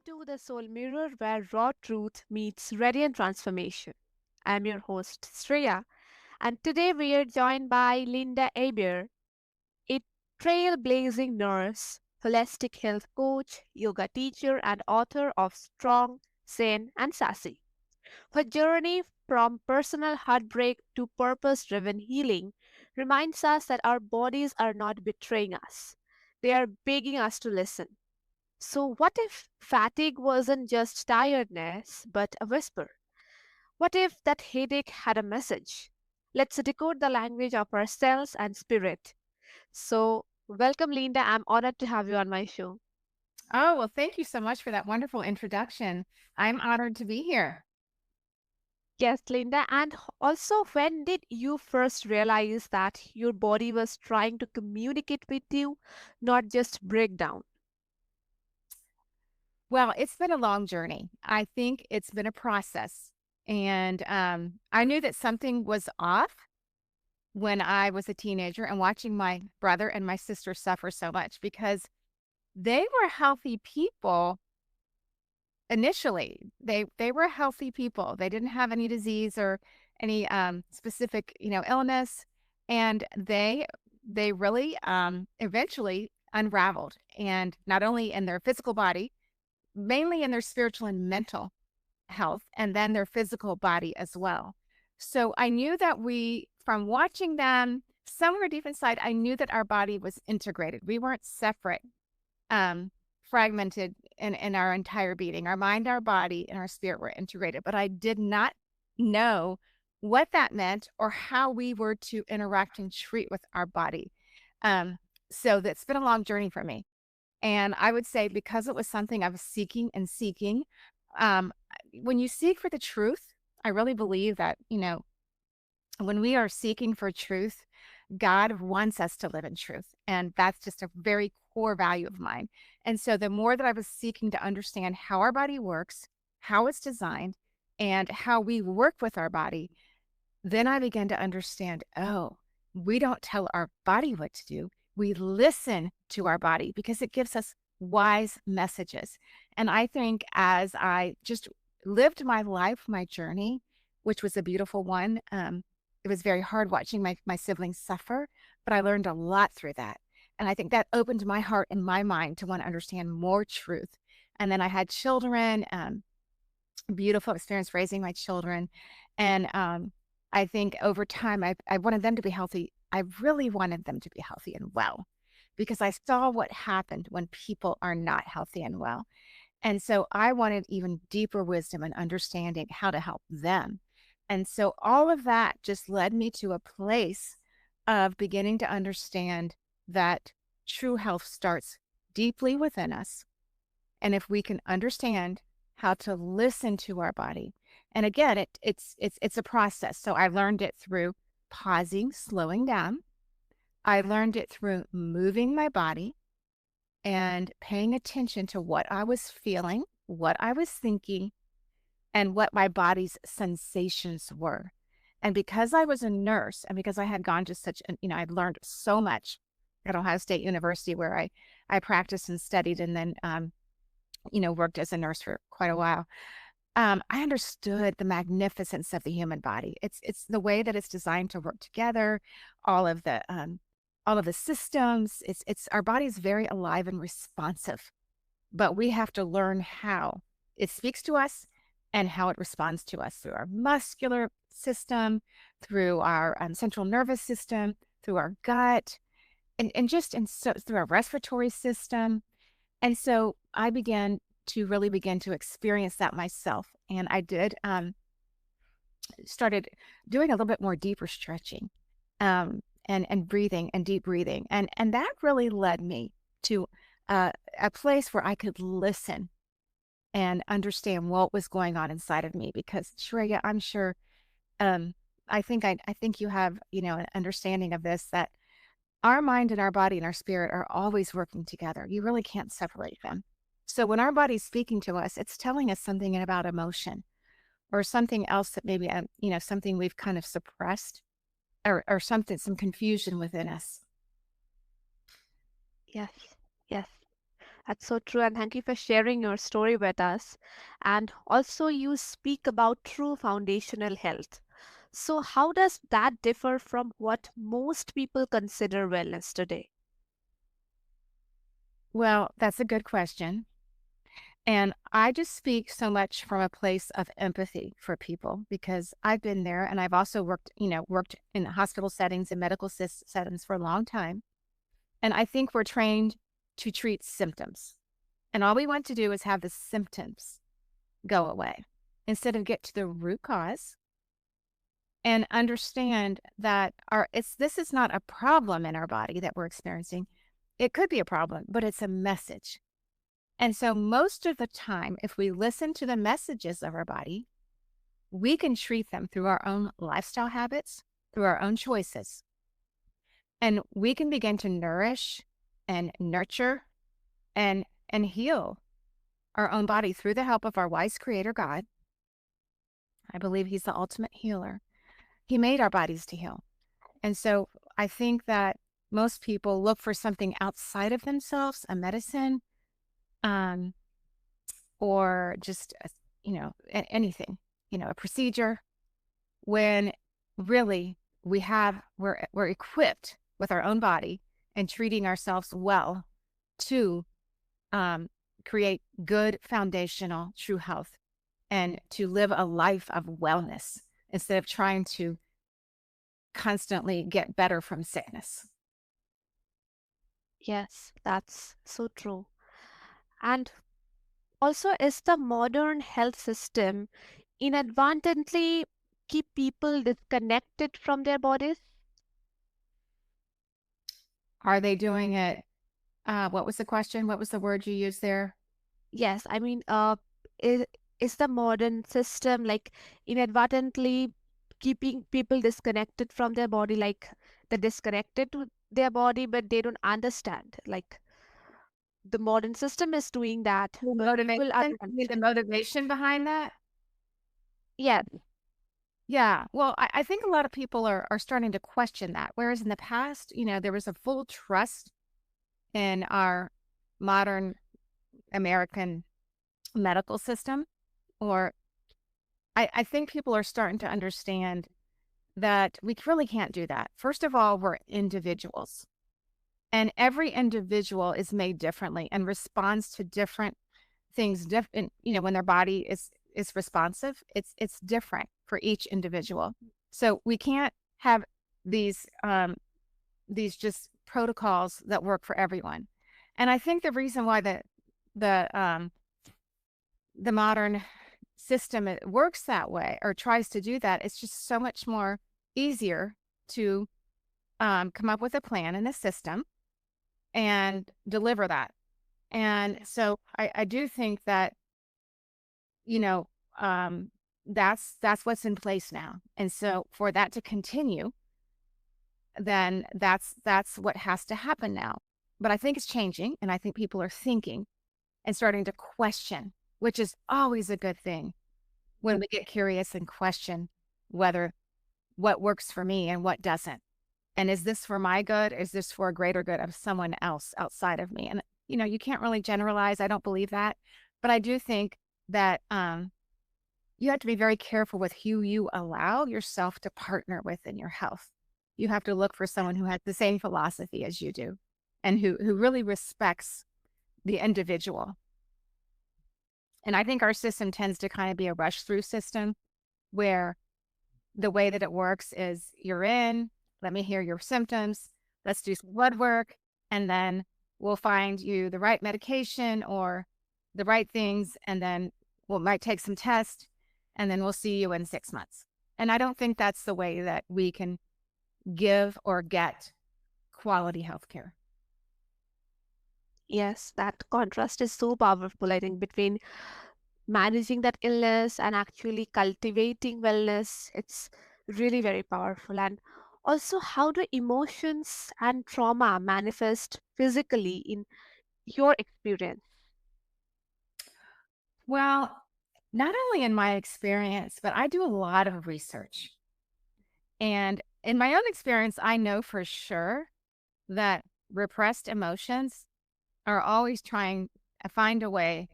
to the Soul Mirror, where raw truth meets radiant transformation. I'm your host, Shreya, and today we are joined by Lynda Hebert, a trailblazing nurse, holistic health coach, yoga teacher, and author of Strong, Sane, and Sassy. Her journey from personal heartbreak to purpose driven healing reminds us that our bodies are not betraying us, they are begging us to listen. So, what if fatigue wasn't just tiredness, but a whisper? What if that headache had a message? Let's decode the language of our cells and spirit. So, welcome, Linda. I'm honored to have you on my show. Oh, well, thank you so much for that wonderful introduction. I'm honored to be here. Yes, Linda. And also, when did you first realize that your body was trying to communicate with you, not just break down? Well, it's been a long journey. I think it's been a process. And I knew that something was off when I was a teenager and watching my brother and my sister suffer so much because they were healthy people initially. They were healthy people. They didn't have any disease or any specific, illness. And they really eventually unraveled, and not only in their physical body, mainly in their spiritual and mental health, and then their physical body as well. So I knew that from watching them, somewhere deep inside, I knew that our body was integrated. We weren't separate, um, fragmented in our entire being. Our mind, our body, and our spirit were integrated. But I did not know what that meant or how we were to interact and treat with our body. Um, so that's been a long journey for me. And I would say because it was something I was seeking and seeking, um, when you seek for the truth, I really believe that, when we are seeking for truth, God wants us to live in truth. And that's just a very core value of mine. And so the more that I was seeking to understand how our body works, how it's designed, and how we work with our body, then I began to understand, oh, we don't tell our body what to do. We listen to our body because it gives us wise messages. And I think as I just lived my life, my journey, which was a beautiful one, it was very hard watching my siblings suffer, but I learned a lot through that. And I think that opened my heart and my mind to want to understand more truth. And then I had children, beautiful experience raising my children. And I think over time, I wanted them to be healthy. I really wanted them to be healthy and well because I saw what happened when people are not healthy and well. And so I wanted even deeper wisdom and understanding how to help them. And so all of that just led me to a place of beginning to understand that true health starts deeply within us. And if we can understand how to listen to our body, and again, it's a process. So I learned it through pausing, slowing down. I learned it through moving my body and paying attention to what I was feeling, what I was thinking, and what my body's sensations were. And because I was a nurse and because I had gone to such an, I'd learned so much at Ohio State University where I practiced and studied and then, worked as a nurse for quite a while. I understood the magnificence of the human body. It's the way that it's designed to work together, all of the all of the systems. It's our body is very alive and responsive, but we have to learn how it speaks to us and how it responds to us through our muscular system, through our central nervous system, through our gut, and through our respiratory system. And so I began to really begin to experience that myself. And I did started doing a little bit more deeper stretching, and breathing and deep breathing. And that really led me to a place where I could listen and understand what was going on inside of me. Because Shreya, I'm sure, um, I think you have, an understanding of this, that our mind and our body and our spirit are always working together. You really can't separate them. So when our body's speaking to us, it's telling us something about emotion or something else that maybe, something we've kind of suppressed, or something, some confusion within us. Yes, yes. That's so true, and thank you for sharing your story with us. And also, you speak about true foundational health. So, how does that differ from what most people consider wellness today? Well, that's a good question. And I just speak so much from a place of empathy for people because I've been there and I've also worked in hospital settings and medical settings for a long time. And I think we're trained to treat symptoms. And all we want to do is have the symptoms go away instead of get to the root cause and understand that this is not a problem in our body that we're experiencing. It could be a problem, but it's a message. And so most of the time, if we listen to the messages of our body, we can treat them through our own lifestyle habits, through our own choices. And we can begin to nourish and nurture and heal our own body through the help of our wise creator God. I believe he's the ultimate healer. He made our bodies to heal. And so I think that most people look for something outside of themselves, a medicine, um, or just, anything, a procedure, when really we're equipped with our own body and treating ourselves well to um, create good foundational true health and to live a life of wellness instead of trying to constantly get better from sickness. Yes, that's so true. And also, is the modern health system inadvertently keep people disconnected from their bodies? Are they doing it? What was the question? What was the word you used there? Yes, I mean, is, is the modern system like inadvertently keeping people disconnected from their body, like they're disconnected to their body, but they don't understand. Like the modern system is doing that, The but motivation, people are I not mean, the understanding. motivation behind that? Yes, Yeah. Well, I think a lot of people are starting to question that. Whereas in the past, there was a full trust in our modern American medical system. Or I think people are starting to understand that we really can't do that. First of all, we're individuals. And every individual is made differently and responds to different things different, when their body is responsive, it's different for each individual. So we can't have these just protocols that work for everyone. And I think the reason why the um the modern system it works that way or tries to do that, it's just so much more easier to come up with a plan and a system and deliver that. And so I do think that, you know, um, that's what's in place now. And so for that to continue, then that's what has to happen now. But I think it's changing, and I think people are thinking and starting to question, which is always a good thing when we get curious and question whether what works for me and what doesn't. And is this for my good? Is this for a greater good of someone else outside of me? And you can't really generalize. I don't believe that, but I do think that you have to be very careful with who you allow yourself to partner with in your health. You have to look for someone who has the same philosophy as you do and who really respects the individual. And I think our system tends to kind of be a rush through system where the way that it works is you're in, let me hear your symptoms, let's do some blood work, and then we'll find you the right medication or the right things, and then we might take some tests, and then we'll see you in 6 months. And I don't think that's the way that we can give or get quality health care. yes, that contrast is so powerful, I think, between managing that illness and actually cultivating wellness. It's really very powerful. And also, how do emotions and trauma manifest physically in your experience? Well, not only in my experience, but I do a lot of research. And in my own experience, I know for sure that repressed emotions are always trying find a way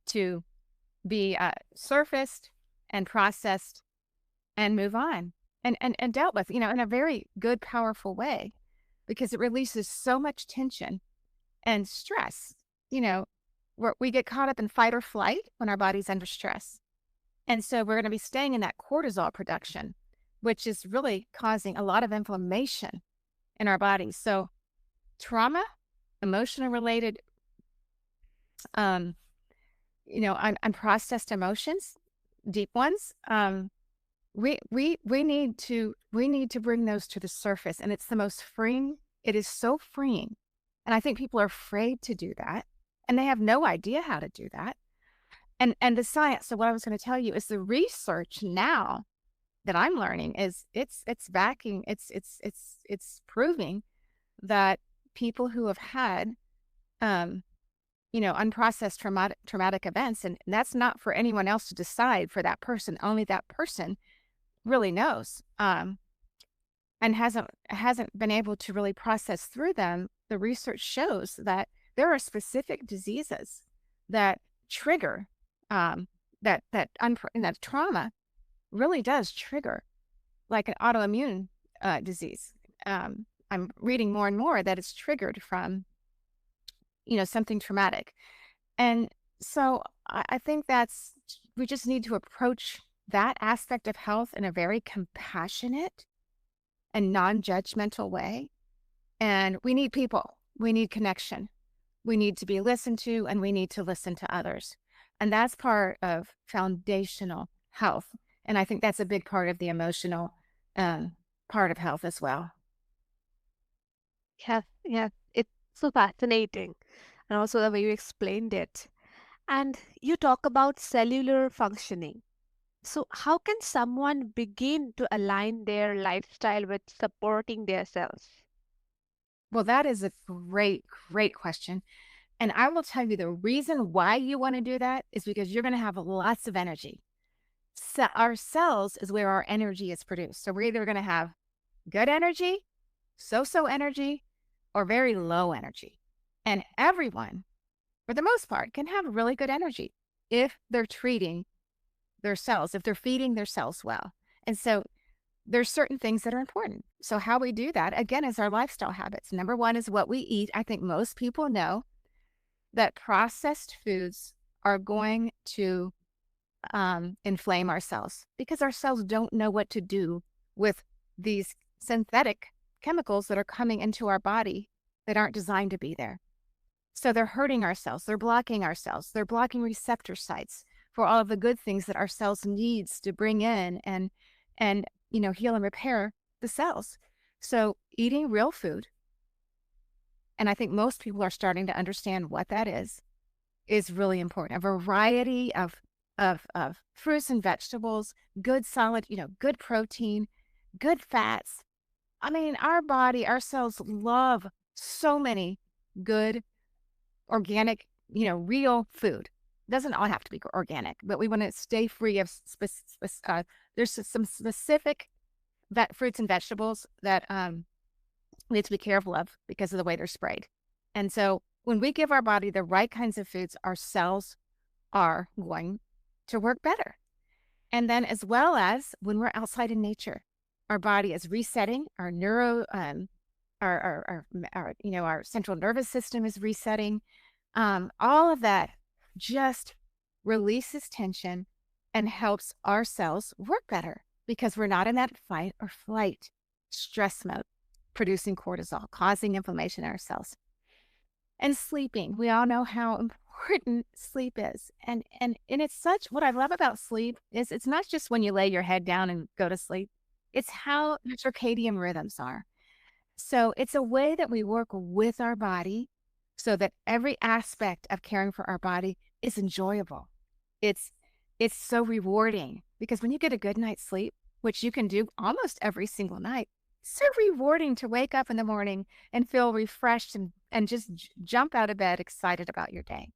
to be surfaced and processed and move on and dealt with, in a very good, powerful way because it releases so much tension and stress. You know, we get caught up in fight or flight when our body's under stress. And so we're going to be staying in that cortisol production, which is really causing a lot of inflammation in our bodies. So trauma, emotional related, um, unprocessed emotions, deep ones, we need to bring those to the surface, and it's the most freeing. It is so freeing, and I think people are afraid to do that, and they have no idea how to do that. And the science. So what I was going to tell you is the research now that I'm learning is it's backing it's proving that people who have had um unprocessed traumatic events, and that's not for anyone else to decide for that person. Only that person really knows, and hasn't been able to really process through them. The research shows that there are specific diseases that trigger that trauma really does trigger, like an autoimmune disease. I'm reading more and more that it's triggered from something traumatic, and so I think we just need to approach that aspect of health in a very compassionate and non-judgmental way. And we need people. We need connection. We need to be listened to, and we need to listen to others. And that's part of foundational health. And I think that's a big part of the emotional part of health as well. Yes, yes, it's so fascinating. And also the way you explained it. And you talk about cellular functioning. So, how can someone begin to align their lifestyle with supporting their cells? Well, that is a great, great question. And I will tell you the reason why you want to do that is because you're going to have lots of energy. So our cells is where our energy is produced. So we're either going to have good energy, so energy, or very low energy. And everyone, for the most part, can have really good energy if they're treating their cells, if they're feeding their cells well. And so there's certain things that are important. So how we do that, again, is our lifestyle habits. Number one is what we eat. I think most people know that processed foods are going to inflame our cells because our cells don't know what to do with these synthetic chemicals that are coming into our body that aren't designed to be there. So they're hurting our cells. They're blocking our cells. They're blocking receptor sites for all of the good things that our cells needs to bring in and heal and repair the cells. So eating real food, and I think most people are starting to understand what that is really important. A variety of fruits and vegetables, good solid, good protein, good fats. I mean, our body, our cells love so many good organic, real food. Doesn't all have to be organic, but we want to stay free of there's some specific fruits and vegetables that we have to be careful of because of the way they're sprayed. And so when we give our body the right kinds of foods, our cells are going to work better. And then as well as when we're outside in nature, our body is resetting, our our central nervous system is resetting. All of that just releases tension and helps our cells work better because we're not in that fight or flight stress mode, producing cortisol, causing inflammation in our cells. And sleeping, we all know how important sleep is. And it's such, what I love about sleep is it's not just when you lay your head down and go to sleep, it's how the circadian rhythms are. So it's a way that we work with our body so that every aspect of caring for our body is enjoyable. It's it's so rewarding because when you get a good night's sleep, which you can do almost every single night, so rewarding to wake up in the morning and feel refreshed and just jump out of bed excited about your day.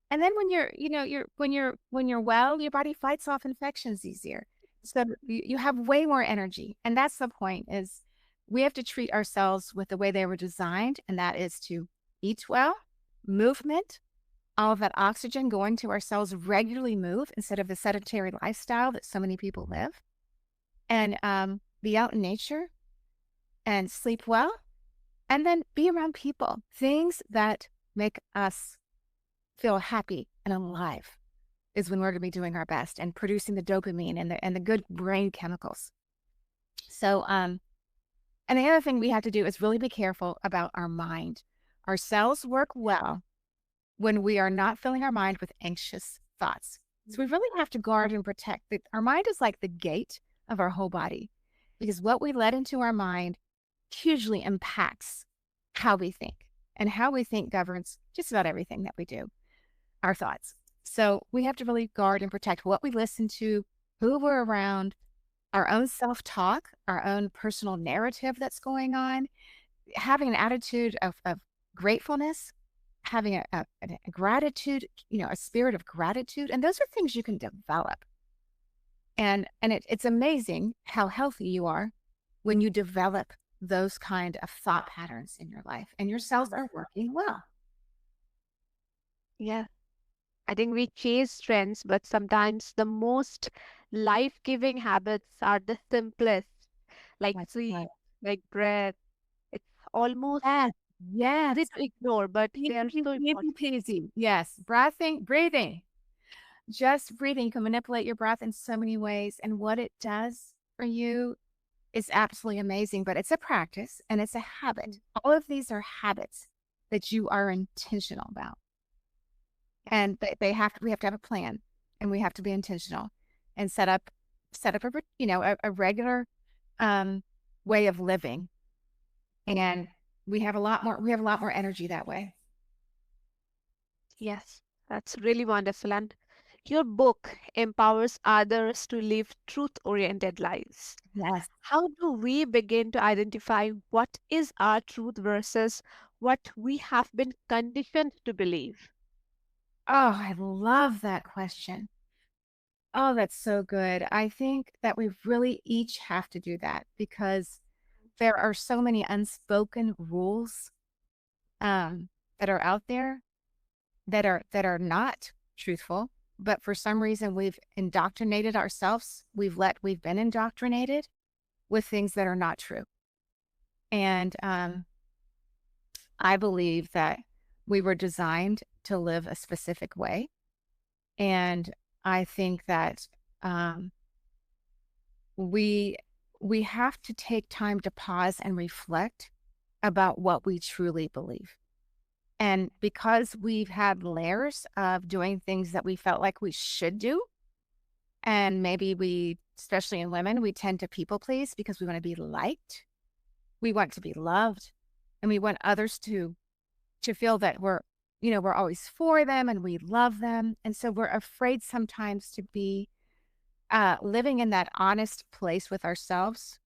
And then when you're well, your body fights off infections easier. So you have way more energy. And that's the point is we have to treat ourselves with the way they were designed, and that is to eat well, movement, all of that oxygen going to our cells regularly move instead of the sedentary lifestyle that so many people live, and be out in nature and sleep well, and then be around people, things that make us feel happy and alive is when we're going to be doing our best and producing the dopamine and the good brain chemicals. So, and the other thing we have to do is really be careful about our mind. Our cells work well when we are not filling our mind with anxious thoughts. So we really have to guard and protect. Our mind is like the gate of our whole body because what we let into our mind hugely impacts how we think. And how we think governs just about everything that we do, our thoughts. So we have to really guard and protect what we listen to, who we're around, our own self-talk, our own personal narrative that's going on, having an attitude of gratefulness, having a gratitude, a spirit of gratitude. And those are things you can develop. And it's amazing how healthy you are when you develop those kind of thought patterns in your life and your cells are working well. Yeah. I think we chase trends, but sometimes the most life-giving habits are the simplest, like That's sleep, right. like breath. It's almost Yes. easy Yes. to ignore, but they are Easy, so easy important. peasy. Yes. Breathing. Just breathing. You can manipulate your breath in so many ways. And what it does for you is absolutely amazing, but it's a practice and it's a habit. All of these are habits that you are intentional about. And we have to have a plan and we have to be intentional and set up a regular um, way of living. And we have a lot more energy that way. Yes, that's really wonderful. And your book empowers others to live truth-oriented lives. Yes. How do we begin to identify what is our truth versus what we have been conditioned to believe? Oh, I love that question. Oh, that's so good. I think that we really each have to do that because there are so many unspoken rules that are out there that are not truthful, but for some reason we've indoctrinated ourselves. We've been indoctrinated with things that are not true. And I believe that we were designed to live a specific way. And I think that um, we we have to take time to pause and reflect about what we truly believe. And because we've had layers of doing things that we felt like we should do, and maybe especially in women, we tend to people please because we want to be liked, we want to be loved, and we want others to feel that we're always for them and we love them. And so we're afraid sometimes to be living in that honest place with ourselves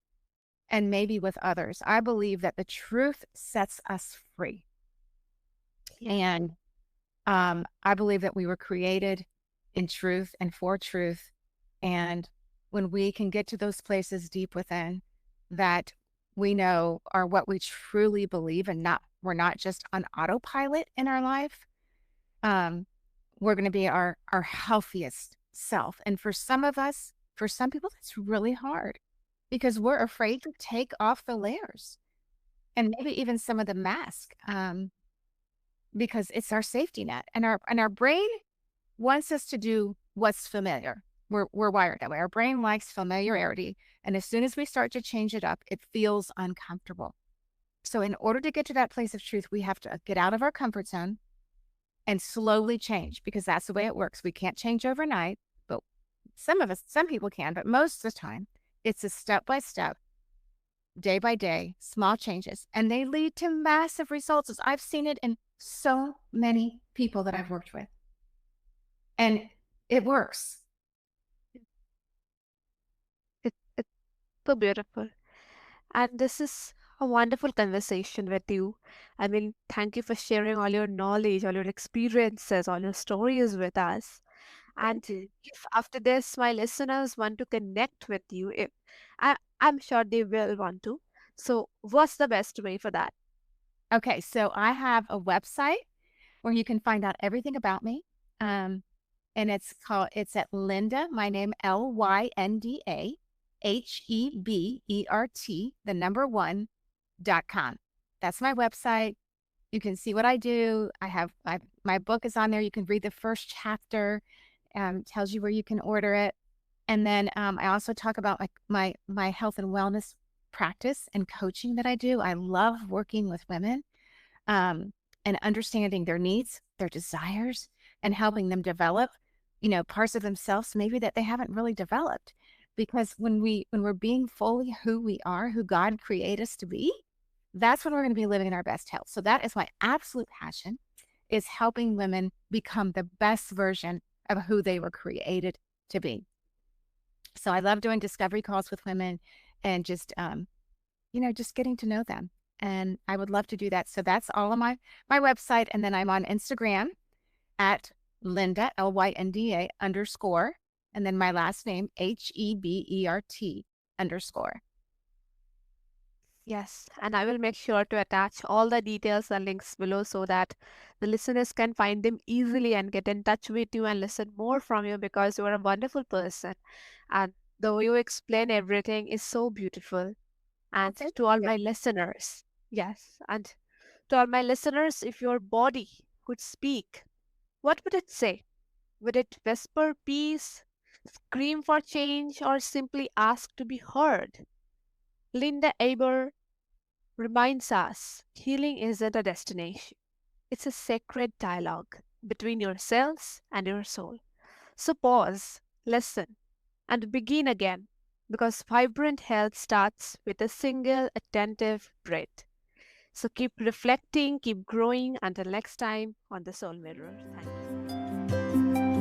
and maybe with others. I believe that the truth sets us free. Yeah. And I believe that we were created in truth and for truth. And when we can get to those places deep within that we know are what we truly believe and we're not just on autopilot in our life, um, we're going to be our healthiest self. And for some people, that's really hard because we're afraid to take off the layers and maybe even some of the mask because it's our safety net. And our brain wants us to do what's familiar. We're wired that way. Our brain likes familiarity. And as soon as we start to change it up, it feels uncomfortable. So in order to get to that place of truth, we have to get out of our comfort zone and slowly change because that's the way it works. We can't change overnight, but some people can, but most of the time it's a step by step, day by day, small changes, and they lead to massive results. As I've seen it in so many people that I've worked with, and it works. It's so beautiful. And this is a wonderful conversation with you. I mean, thank you for sharing all your knowledge, all your experiences, all your stories with us. And Thank you. if after this my listeners want to connect with you, I'm sure they will want to. So what's the best way for that? Okay, so I have a website where you can find out everything about me. Um, and it's at Lynda, my name, LYNDA, HEBERT, the number one.com. That's my website. You can see what I do. My book is on there. You can read the first chapter, tells you where you can order it. And then I also talk about my health and wellness practice and coaching that I do. I love working with women um, and understanding their needs, their desires, and helping them develop, parts of themselves maybe that they haven't really developed. Because when we're being fully who we are, who God created us to be, that's when we're going to be living in our best health. So that is my absolute passion, is helping women become the best version of who they were created to be. So I love doing discovery calls with women and just getting to know them. And I would love to do that. So that's all on my website. And then I'm on Instagram at Lynda, LYNDA _ and then my last name, HEBERT _ Yes, and I will make sure to attach all the details and links below so that the listeners can find them easily and get in touch with you and listen more from you because you are a wonderful person. And the way you explain everything is so beautiful. Oh, And thank to all you. my listeners, yes, and to all my listeners, if your body could speak, what would it say? Would it whisper peace, scream for change, or simply ask to be heard? Linda Aber reminds us healing isn't a destination, it's a sacred dialogue between yourselves and your soul. So pause, listen, and begin again because vibrant health starts with a single attentive breath. So keep reflecting, keep growing. Until next time on the Soul Mirror. Thank you.